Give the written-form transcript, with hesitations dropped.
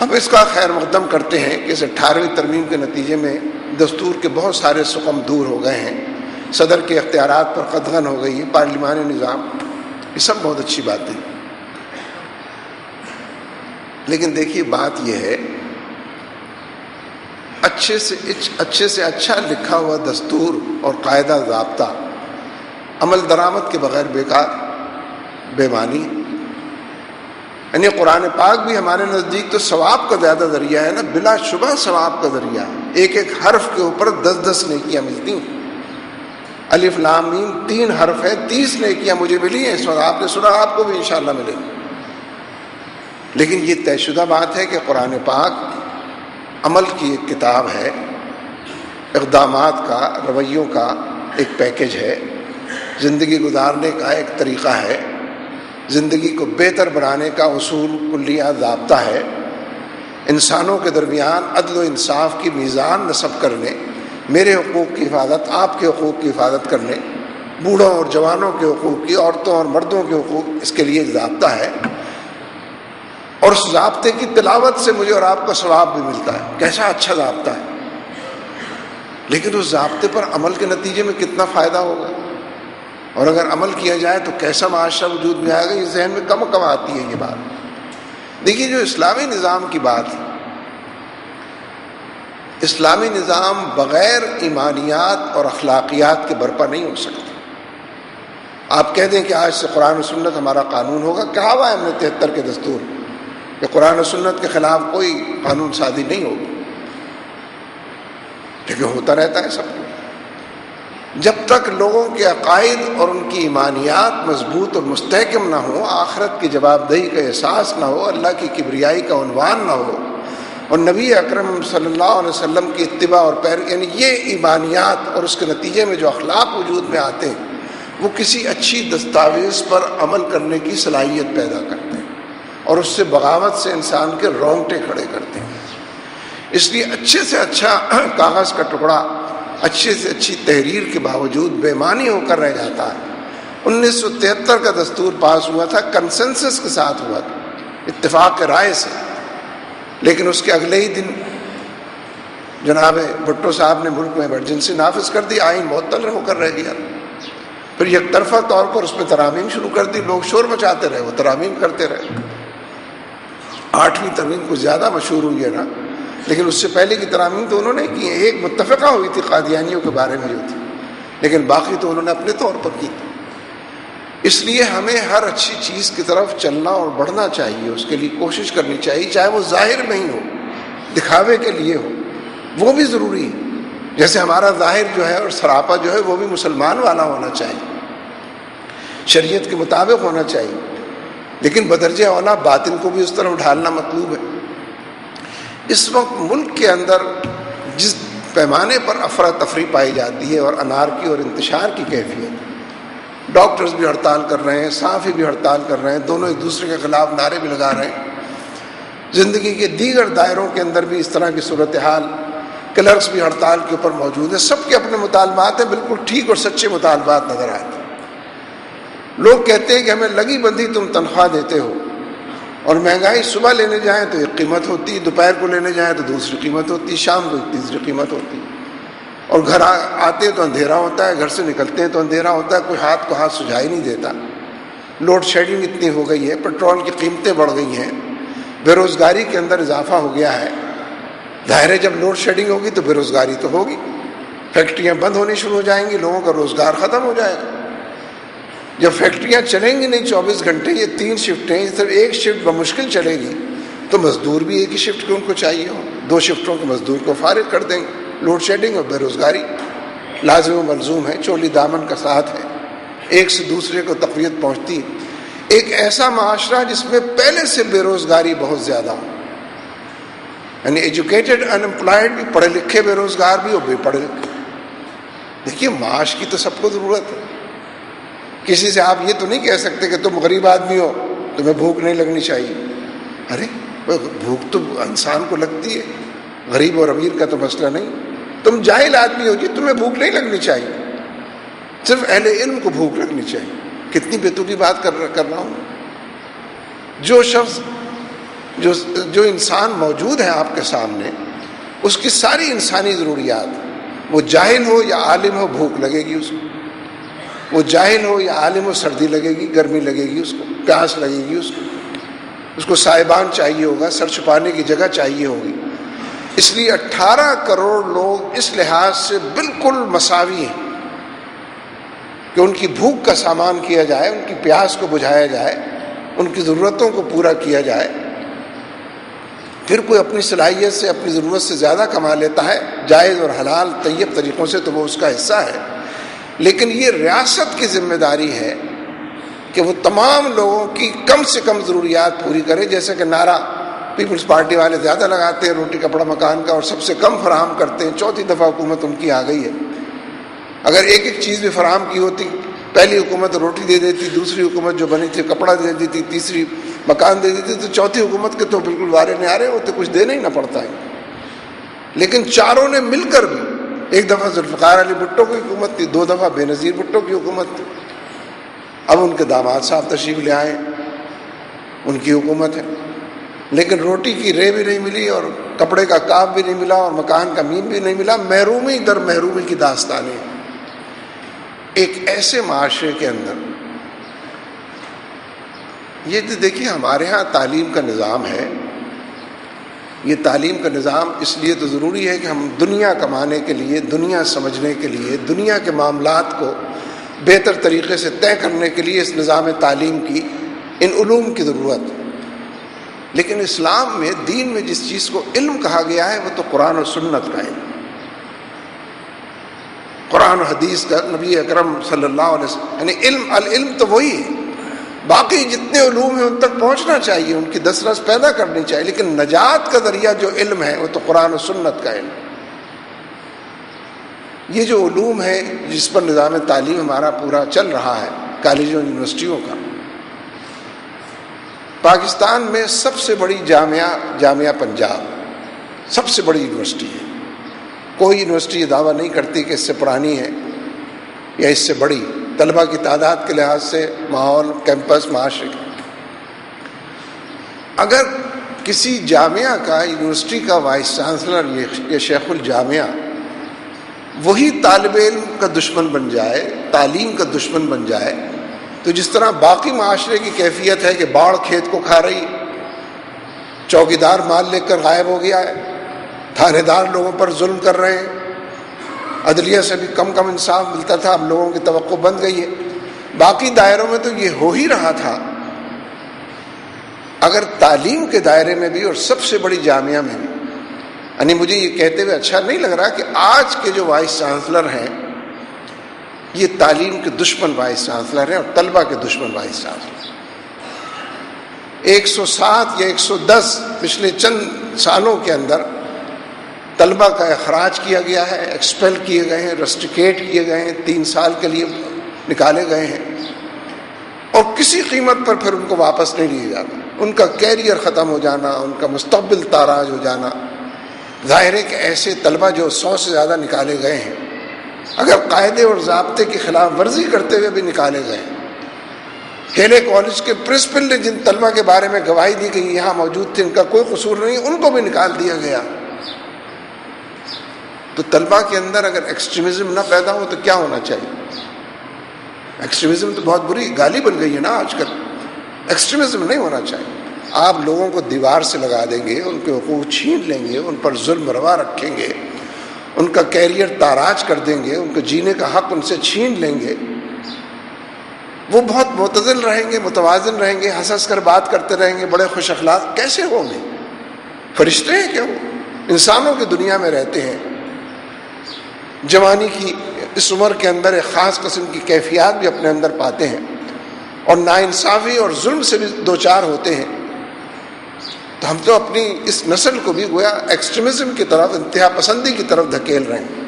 ہم اس کا خیر مقدم کرتے ہیں کہ اس 18ویں ترمیم کے نتیجے میں دستور کے بہت سارے سقم دور ہو گئے ہیں، صدر کے اختیارات پر قدغن ہو گئی ہے، پارلیمانی نظام، یہ سب بہت اچھی باتیں، لیکن دیکھیے بات یہ ہے، اچھے سے اچھا لکھا ہوا دستور اور قاعدہ ضابطہ عمل درآمد کے بغیر بیکار، بے معنی۔ یعنی قرآن پاک بھی ہمارے نزدیک تو ثواب کا زیادہ ذریعہ ہے نا، بلا شبہ ثواب کا ذریعہ ہے، ایک ایک حرف کے اوپر 10 نیکیاں ملتی ہیں۔ الف لام میم 3 حرف ہے، 30 نیکیاں مجھے ملی ہیں، اس وقت آپ نے سنا، آپ کو بھی انشاءاللہ ملے گی۔ لیکن یہ طے شدہ بات ہے کہ قرآن پاک عمل کی ایک کتاب ہے، اقدامات کا، رویوں کا ایک پیکج ہے، زندگی گزارنے کا ایک طریقہ ہے، زندگی کو بہتر بنانے کا اصول کلیہ ضابطہ ہے، انسانوں کے درمیان عدل و انصاف کی میزان نصب کرنے، میرے حقوق کی حفاظت، آپ کے حقوق کی حفاظت کرنے، بوڑھوں اور جوانوں کے حقوق کی، عورتوں اور مردوں کے حقوق، اس کے لیے ایک ضابطہ ہے، اور اس ضابطے کی تلاوت سے مجھے اور آپ کو ثواب بھی ملتا ہے۔ کیسا اچھا ضابطہ ہے، لیکن اس ضابطے پر عمل کے نتیجے میں کتنا فائدہ ہوگا، اور اگر عمل کیا جائے تو کیسا معاشرہ وجود میں آئے گا، یہ ذہن میں کم آتی ہے یہ بات۔ دیکھیے جو اسلامی نظام کی بات ہے، اسلامی نظام بغیر ایمانیات اور اخلاقیات کے برپا نہیں ہو سکتا۔ آپ کہہ دیں کہ آج سے قرآن و سنت ہمارا قانون ہوگا، کہا ہوا ہے ہم نے 73 کے دستور کہ قرآن و سنت کے خلاف کوئی قانون سازی نہیں ہوگی، لیکن ہوتا رہتا ہے سب کچھ۔ جب تک لوگوں کے عقائد اور ان کی ایمانیات مضبوط اور مستحکم نہ ہوں، آخرت کی جواب دہی کا احساس نہ ہو، اللہ کی کبریائی کا عنوان نہ ہو، اور نبی اکرم صلی اللہ علیہ وسلم کی اتباع اور یعنی یہ ایمانیات اور اس کے نتیجے میں جو اخلاق وجود میں آتے ہیں، وہ کسی اچھی دستاویز پر عمل کرنے کی صلاحیت پیدا کرتے ہیں، اور اس سے بغاوت سے انسان کے رونگٹے کھڑے کرتے ہیں۔ اس لیے اچھے سے اچھا کاغذ کا ٹکڑا اچھے سے اچھی تحریر کے باوجود بے معنی ہو کر رہ جاتا ہے۔ 1973 کا دستور پاس ہوا تھا، کنسنسس کے ساتھ ہوا تھا، اتفاق رائے سے، لیکن اس کے اگلے ہی دن جناب بھٹو صاحب نے ملک میں ایمرجنسی نافذ کر دی، آئین معطل ہو کر رہ گیا، پھر یک طرفہ طور پر اس پہ ترامیم شروع کر دی، لوگ شور مچاتے رہے، وہ ترامیم کرتے رہے۔ 8ویں ترمیم کچھ زیادہ مشہور ہوئی ہے نا، لیکن اس سے پہلے کی ترامیم تو انہوں نے کی ہیں، ایک متفقہ ہوئی تھی قادیانیوں کے بارے میں جو تھی، لیکن باقی تو انہوں نے اپنے طور پر کی تھی۔ اس لیے ہمیں ہر اچھی چیز کی طرف چلنا اور بڑھنا چاہیے، اس کے لیے کوشش کرنی چاہیے، چاہے وہ ظاہر میں ہی ہو، دکھاوے کے لیے ہو، وہ بھی ضروری ہے۔ جیسے ہمارا ظاہر جو ہے اور سراپا جو ہے وہ بھی مسلمان والا ہونا چاہیے، شریعت کے مطابق ہونا چاہیے، لیکن بدرجہ اولا باطن کو بھی اس طرف ڈھالنا مطلوب ہے۔ اس وقت ملک کے اندر جس پیمانے پر افراتفری پائی جاتی ہے اور انارکی اور انتشار کی کیفیت، ڈاکٹرز بھی ہڑتال کر رہے ہیں، صحافی بھی ہڑتال کر رہے ہیں، دونوں ایک دوسرے کے خلاف نعرے بھی لگا رہے ہیں، زندگی کے دیگر دائروں کے اندر بھی اس طرح کی صورتحال، کلرکس بھی ہڑتال کے اوپر موجود ہیں، سب کے اپنے مطالبات ہیں، بالکل ٹھیک اور سچے مطالبات نظر آتے ہیں۔ لوگ کہتے ہیں کہ ہمیں لگی بندھی تم تنخواہ دیتے ہو، اور مہنگائی صبح لینے جائیں تو ایک قیمت ہوتی، دوپہر کو لینے جائیں تو دوسری قیمت ہوتی، شام کو ایک تیسری قیمت ہوتی، اور گھر آتے تو اندھیرا ہوتا ہے، گھر سے نکلتے ہیں تو اندھیرا ہوتا ہے، کوئی ہاتھ کو ہاتھ سجھائی نہیں دیتا۔ لوڈ شیڈنگ اتنی ہو گئی ہے، پیٹرول کی قیمتیں بڑھ گئی ہیں، بے روزگاری کے اندر اضافہ ہو گیا ہے۔ ظاہر ہے جب لوڈ شیڈنگ ہوگی تو بے روزگاری تو ہوگی، فیکٹریاں بند ہونی شروع ہو جائیں گی، لوگوں کا روزگار ختم ہو جائے گا۔ جب فیکٹریاں چلیں گی نہیں 24 گھنٹے، یہ 3 شفٹیں، صرف ایک شفٹ بمشکل چلے گی، تو مزدور بھی ایک ہی شفٹ کے ان کو چاہیے ہو، 2 شفٹوں کے مزدور کو فارغ کر دیں گے۔ لوڈ شیڈنگ اور بے روزگاری لازم و ملزوم ہے، چولی دامن کا ساتھ ہے، ایک سے دوسرے کو تقویت پہنچتی ہے۔ ایک ایسا معاشرہ جس میں پہلے سے بے روزگاری بہت زیادہ ہو، یعنی ایجوکیٹڈ ان امپلائڈ بھی، پڑھے لکھے بے روزگار بھی اور بے پڑھے لکھے۔ دیکھیے معاش کی تو سب کو ضرورت ہے، کسی سے آپ یہ تو نہیں کہہ سکتے کہ تم غریب آدمی ہو تمہیں بھوک نہیں لگنی چاہیے۔ ارے بھوک تو انسان کو لگتی ہے، غریب اور امیر کا تو مسئلہ نہیں۔ تم جاہل آدمی ہو جی، تمہیں بھوک نہیں لگنی چاہیے، صرف اہل علم کو بھوک لگنی چاہیے۔ کتنی بیتوکی بات کر رہا ہوں۔ جو شخص جو انسان موجود ہے آپ کے سامنے، اس کی ساری انسانی ضروریات، وہ جاہل ہو یا عالم ہو، بھوک لگے گی اس کو، وہ جاہل ہو یا عالم ہو، سردی لگے گی، گرمی لگے گی، اس کو پیاس لگے گی، اس کو سائبان چاہیے ہوگا، سر چھپانے کی جگہ چاہیے ہوگی۔ اس لیے 18 کروڑ لوگ اس لحاظ سے بالکل مساوی ہیں کہ ان کی بھوک کا سامان کیا جائے، ان کی پیاس کو بجھایا جائے، ان کی ضرورتوں کو پورا کیا جائے۔ پھر کوئی اپنی صلاحیت سے اپنی ضرورت سے زیادہ کما لیتا ہے جائز اور حلال طیب طریقوں سے، تو وہ اس کا حصہ ہے، لیکن یہ ریاست کی ذمہ داری ہے کہ وہ تمام لوگوں کی کم سے کم ضروریات پوری کرے۔ جیسے کہ نعرہ پیپلز پارٹی والے زیادہ لگاتے ہیں روٹی کپڑا مکان کا، اور سب سے کم فراہم کرتے ہیں۔ چوتھی دفعہ حکومت ان کی آ گئی ہے۔ اگر ایک ایک چیز بھی فراہم کی ہوتی، پہلی حکومت روٹی دے دیتی، دوسری حکومت جو بنی تھی کپڑا دے دیتی، تیسری مکان دے دیتی، تو چوتھی حکومت کے تو بالکل وارے نہیں آ رہے ہوتے، کچھ دینا ہی نہ پڑتا ہے۔ لیکن چاروں نے مل کر بھی، ایک دفعہ ذوالفقار علی بھٹو کی حکومت تھی، 2 دفعہ بے نظیر بھٹو کی حکومت تھی، اب ان کے داماد صاحب تشریف لے آئے، ان کی حکومت ہے، لیکن روٹی کی رے بھی نہیں ملی، اور کپڑے کا کاف بھی نہیں ملا، اور مکان کا مین بھی نہیں ملا۔ محرومی در محرومی کی داستانیں۔ ایک ایسے معاشرے کے اندر یہ دیکھیے، ہمارے ہاں تعلیم کا نظام ہے۔ یہ تعلیم کا نظام اس لیے تو ضروری ہے کہ ہم دنیا کمانے کے لیے، دنیا سمجھنے کے لیے، دنیا کے معاملات کو بہتر طریقے سے طے کرنے کے لیے اس نظام تعلیم کی، ان علوم کی ضرورت۔ لیکن اسلام میں، دین میں جس چیز کو علم کہا گیا ہے وہ تو قرآن و سنت کا علم، قرآن و حدیث کا، نبی اکرم صلی اللہ علیہ وسلم، یعنی علم، العلم تو وہی ہے۔ باقی جتنے علوم ہیں ان تک پہنچنا چاہیے، ان کی دسترس پیدا کرنی چاہیے، لیکن نجات کا ذریعہ جو علم ہے وہ تو قرآن و سنت کا علم۔ یہ جو علوم ہے جس پر نظام تعلیم ہمارا پورا چل رہا ہے، کالجوں یونیورسٹیوں کا، پاکستان میں سب سے بڑی جامعہ پنجاب، سب سے بڑی یونیورسٹی ہے۔ کوئی یونیورسٹی یہ دعویٰ نہیں کرتی کہ اس سے پرانی ہے یا اس سے بڑی، طلبہ کی تعداد کے لحاظ سے، ماحول، کیمپس، معاشرے۔ اگر کسی جامعہ کا، یونیورسٹی کا وائس چانسلر یہ شیخ الجامعہ وہی طالب علم کا دشمن بن جائے، تعلیم کا دشمن بن جائے، تو جس طرح باقی معاشرے کی کیفیت ہے کہ باڑ کھیت کو کھا رہی، چوکیدار مال لے کر غائب ہو گیا ہے، تھانے دار لوگوں پر ظلم کر رہے ہیں، عدلیہ سے بھی کم انصاف ملتا تھا، اب لوگوں کی توقع بند گئی ہے۔ باقی دائروں میں تو یہ ہو ہی رہا تھا۔ اگر تعلیم کے دائرے میں بھی اور سب سے بڑی جامعہ میں بھی، یعنی مجھے یہ کہتے ہوئے اچھا نہیں لگ رہا کہ آج کے جو وائس چانسلر ہیں یہ تعلیم کے دشمن وائس چانسلر ہیں اور طلبہ کے دشمن وائس چانسلر۔ 107 یا 110 پچھلے چند سالوں کے اندر طلبہ کا اخراج کیا گیا ہے، ایکسپیل کیے گئے ہیں، رسٹیکیٹ کیے گئے ہیں، 3 سال کے لیے نکالے گئے ہیں، اور کسی قیمت پر پھر ان کو واپس نہیں لیا جاتا۔ ان کا کیریئر ختم ہو جانا، ان کا مستقبل تاراج ہو جانا۔ ظاہر ہے کہ ایسے طلبہ جو 100 سے زیادہ نکالے گئے ہیں، اگر قاعدے اور ضابطے کی خلاف ورزی کرتے ہوئے بھی نکالے گئے، کیلے کالج کے پرنسپل نے جن طلبہ کے بارے میں گواہی دی کہ یہاں موجود تھے، ان کا کوئی قصور نہیں، ان کو بھی نکال دیا گیا، تو طلبہ کے اندر اگر ایکسٹریمزم نہ پیدا ہو تو کیا ہونا چاہیے؟ ایکسٹریمزم تو بہت بری گالی بن گئی ہے نا آج کل۔ ایکسٹریمزم نہیں ہونا چاہیے۔ آپ لوگوں کو دیوار سے لگا دیں گے، ان کے حقوق چھین لیں گے، ان پر ظلم روا رکھیں گے، ان کا کیریئر تاراج کر دیں گے، ان کو جینے کا حق ان سے چھین لیں گے، وہ بہت معتدل رہیں گے، متوازن رہیں گے، ہنس ہنس کر بات کرتے رہیں گے، بڑے خوش اخلاق کیسے ہوں گے؟ فرشتے ہیں کیا وہ؟ انسانوں کی دنیا میں رہتے ہیں، جوانی کی اس عمر کے اندر ایک خاص قسم کی کیفیات بھی اپنے اندر پاتے ہیں، اور ناانصافی اور ظلم سے بھی دوچار ہوتے ہیں۔ تو ہم تو اپنی اس نسل کو بھی گویا ایکسٹریمزم کی طرف، انتہا پسندی کی طرف دھکیل رہے ہیں۔